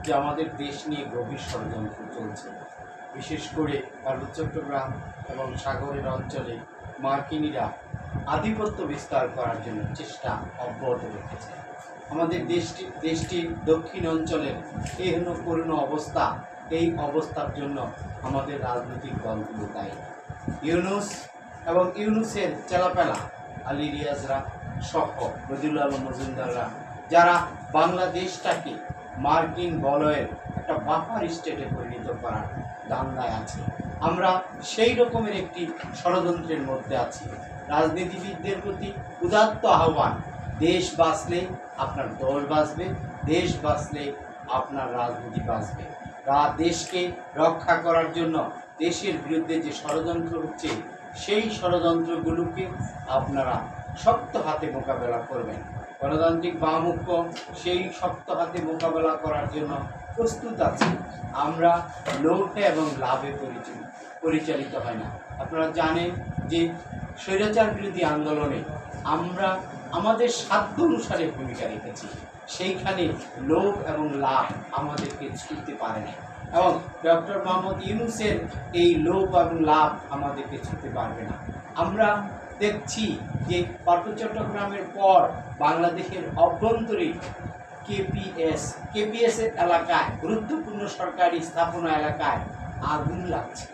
যে আমাদের দেশ নিয়ে গভীর ষড়যন্ত্র চলছে। বিশেষ করে পার্বত্য চট্টগ্রাম এবং সাগরের অঞ্চলে মার্কিনিরা আধিপত্য বিস্তার করার জন্য চেষ্টা অব্যাহত রেখেছে। আমাদের দেশটির দক্ষিণ অঞ্চলের এহেন করুণ অবস্থা, এই অবস্থার জন্য আমাদের রাজনৈতিক দলগুলো দায়ী। ইউনূস এবং ইউনূসের চেলাপেলা আলী রিয়াজরা সহ বদিউল আলম মজুমদাররা যারা বাংলাদেশটাকে মার্কিন বলয়ের একটা বাফার স্টেটে পরিণত করার ধান্দায় আছে, আমরা সেই রকমের একটি ষড়যন্ত্রের মধ্যে আছি। রাজনীতিবিদদের প্রতি উদাত্ত আহ্বান, দেশ বাঁচলে আপনার দল বাঁচবে, দেশ বাঁচলে আপনার রাজনীতি বাঁচবে। দেশকে রক্ষা করার জন্য দেশের বিরুদ্ধে যে ষড়যন্ত্র হচ্ছে, সেই ষড়যন্ত্রগুলোকে আপনারা শক্ত হাতে মোকাবেলা করবেন। গণতান্ত্রিক বামপক্ষ সেই শক্ত হাতে মোকাবেলা করার জন্য প্রস্তুত আছে। আমরা লোভে এবং লাভে পরিচালিত হয় না। আপনারা জানেন যে স্বৈরাচার বিরোধী আন্দোলনে আমরা আমাদের সাধ্য অনুসারে ভূমিকা রেখেছি, সেইখানে লোভ এবং লাভ আমাদেরকে ছুটতে পারে না, এবং ডক্টর মোহাম্মদ ইউনূসের এই লোভ এবং লাভ আমাদেরকে ছুটতে পারবে না। আমরা দেখছি যে পার্বত্য চট্টগ্রামের পর বাংলাদেশের অভ্যন্তরীণ কেপিএস এর এলাকায়, গুরুত্বপূর্ণ সরকারি স্থাপনা এলাকায় আগুন লাগছে।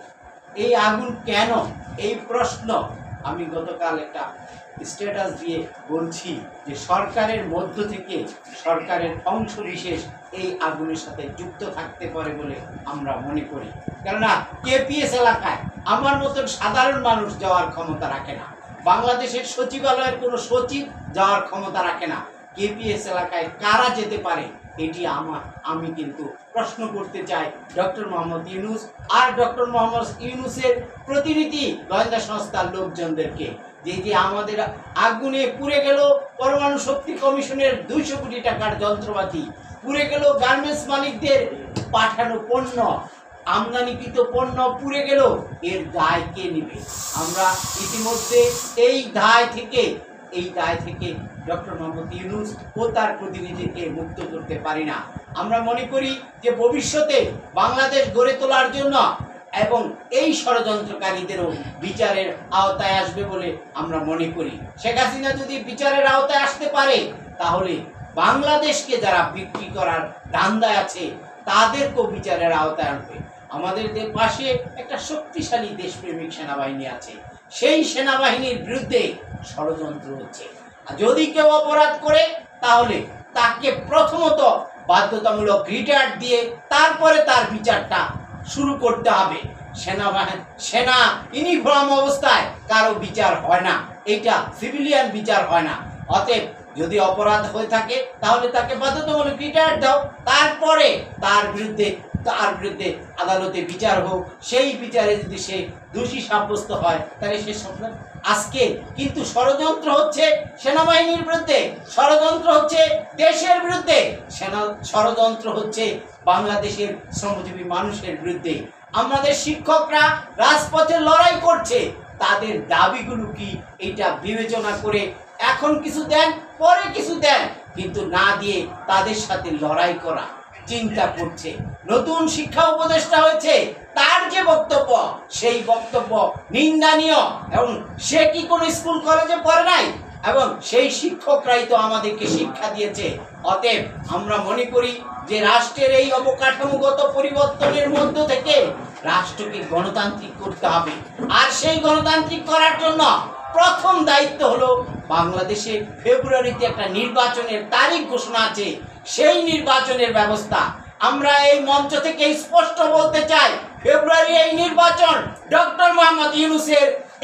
এই আগুন কেন, এই প্রশ্ন আমি গতকাল একটা স্ট্যাটাস দিয়ে বলছি যে সরকারের মধ্য থেকে সরকারের অংশ বিশেষ এই আগুনের সাথে যুক্ত থাকতে পারে বলে আমরা মনে করি। কেননা কেপিএস এলাকায় আমার মতন সাধারণ মানুষ যাওয়ার ক্ষমতা রাখে না, বাংলাদেশের সচিবালয়ের কোনো সচিব যাওয়ার ক্ষমতা রাখে না। কেপিএস এলাকায় কারা যেতে পারে, এটি আমি কিন্তু প্রশ্ন করতে চাই ডক্টর মোহাম্মদ ইউনূস আর ডক্টর মোহাম্মদ ইউনূসের প্রতিনিধি গোয়েন্দা সংস্থার লোকজনদেরকে, যে আমাদের আগুনে পুড়ে গেল পরমাণু শক্তি কমিশনের 200 কোটি টাকার যন্ত্রপাতি, পুড়ে গেল গার্মেন্টস মালিকদের পাঠানো পণ্য, আমদানিকৃত পণ্য পুড়ে গেল, এর দায় কে নেবে? আমরা ইতিমধ্যে এই দায় থেকে ডক্টর মোহাম্মদ ইউনূস ও তার প্রতিনিধিকে মুক্ত করতে পারি না। আমরা মনে করি যে ভবিষ্যতে বাংলাদেশ গড়ে তোলার জন্য এবং এই ষড়যন্ত্রকারীদেরও বিচারের আওতায় আসবে বলে আমরা মনে করি। শেখ হাসিনা যদি বিচারের আওতায় আসতে পারে, তাহলে বাংলাদেশকে যারা বিক্রি করার ধান্দায় আছে তাদেরকেও বিচারের আওতায় আনবে। আমাদের পাশে একটা শক্তিশালী দেশপ্রেমিক সেনাবাহিনী আছে, সেই সেনাবাহিনীর বিরুদ্ধে ষড়যন্ত্র হচ্ছে। যদি কেউ অপরাধ করে তাহলে তাকে প্রথমত বাধ্যতামূলক রিটায়ার দিয়ে তারপরে তার বিচারটা শুরু করতে হবে। সেনা ইউনিফর্ম অবস্থায় কারো বিচার হয় না, এটা সিভিলিয়ান বিচার হয় না। অতএব যদি অপরাধ হয়ে থাকে তাহলে তাকে বাধ্যতামূলক রিটায়ার দাও, তারপরে তার বিরুদ্ধে আদালতে বিচার হোক। সেই বিচারে যদি সে দোষী সাব্যস্ত হয় তাহলে সে আজকে কিন্তু ষড়যন্ত্র হচ্ছে সেনাবাহিনীর বিরুদ্ধে, ষড়যন্ত্র হচ্ছে দেশের বিরুদ্ধে, ষড়যন্ত্র হচ্ছে বাংলাদেশের শ্রমজীবী মানুষের বিরুদ্ধে। আমাদের শিক্ষকরা রাজপথে লড়াই করছে, তাদের দাবিগুলো কি এটা বিবেচনা করে এখন কিছু দেন, পরে কিছু দেন, কিন্তু না দিয়ে তাদের সাথে লড়াই করা চিন্তা করছে। নতুন শিক্ষা উপদেষ্টা হয়েছে, তার যে বক্তব্য, সেই বক্তব্য নিন্দনীয়, এবং সে কি কোনো স্কুল কলেজে পড়ে নাই, এবং সেই শিক্ষকরাই তো আমাদেরকে শিক্ষা দিয়েছে। অতএব আমরা মনে করি যে রাষ্ট্রের এই অবকাঠামোগত পরিবর্তনের মধ্য থেকে রাষ্ট্রকে গণতান্ত্রিক করতে হবে। আর সেই গণতান্ত্রিক করার জন্য প্রথম দায়িত্ব হলো বাংলাদেশে ফেব্রুয়ারিতে একটা নির্বাচনের তারিখ ঘোষণা আছে, সেই নির্বাচনের ব্যবস্থা। আমরা এই মঞ্চ থেকে স্পষ্ট বলতে চাই, ফেব্রুয়ারি এই নির্বাচন ডক্টর মোহাম্মদ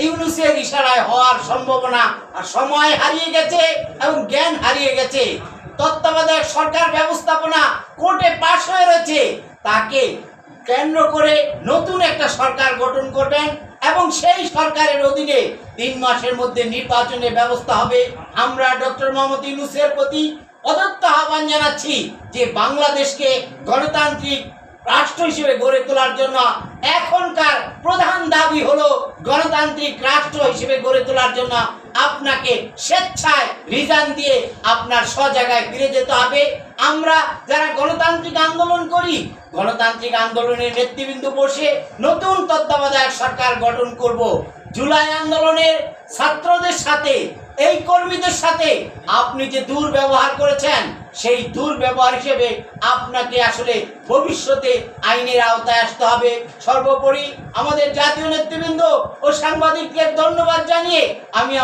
ইউনূসের ইশারায় হওয়ার সম্ভাবনা আর সময় হারিয়ে গেছে এবং জ্ঞান হারিয়ে গেছে। তত্ত্বাবধায়ক সরকার ব্যবস্থাপনা কোর্টে পাশ হয়ে রয়েছে, তাকে কেন্দ্র করে নতুন একটা সরকার গঠন করবেন এবং সেই সরকারের অধীনে 3 মাসের মধ্যে নির্বাচনের ব্যবস্থা হবে। আমরা ডক্টর মোহাম্মদ ইউনূসের প্রতি অদত্ত আহ্বান জানাচ্ছি যে বাংলাদেশকে গণতান্ত্রিক রাষ্ট্র হিসেবে গড়ে তোলার জন্য এখনকার প্রধান দাবি হলো গণতান্ত্রিক রাষ্ট্র হিসেবে গড়ে তোলার জন্য আপনাকে স্বেচ্ছায় রিজাইন দিয়ে আপনার স্বজায়গায় ফিরে যেতে হবে। আমরা যারা গণতান্ত্রিক আন্দোলন করি, গণতান্ত্রিক আন্দোলনের নেতৃবৃন্দ বসে নতুন তত্ত্বাবধায়ক সরকার গঠন করব। জুলাই আন্দোলনের ছাত্রদের সাথে, এই কর্মীদের সাথে আপনি যে দুর্ব্যবহার করেছেন, সেই দুর্ব্যবহার হিসেবে আপনাকে আসলে ভবিষ্যতে আইনের আওতায় আসতে হবে। সর্বোপরি আমাদের জাতীয় নেতৃবৃন্দ ও সাংবাদিকদের ধন্যবাদ জানিয়ে আমি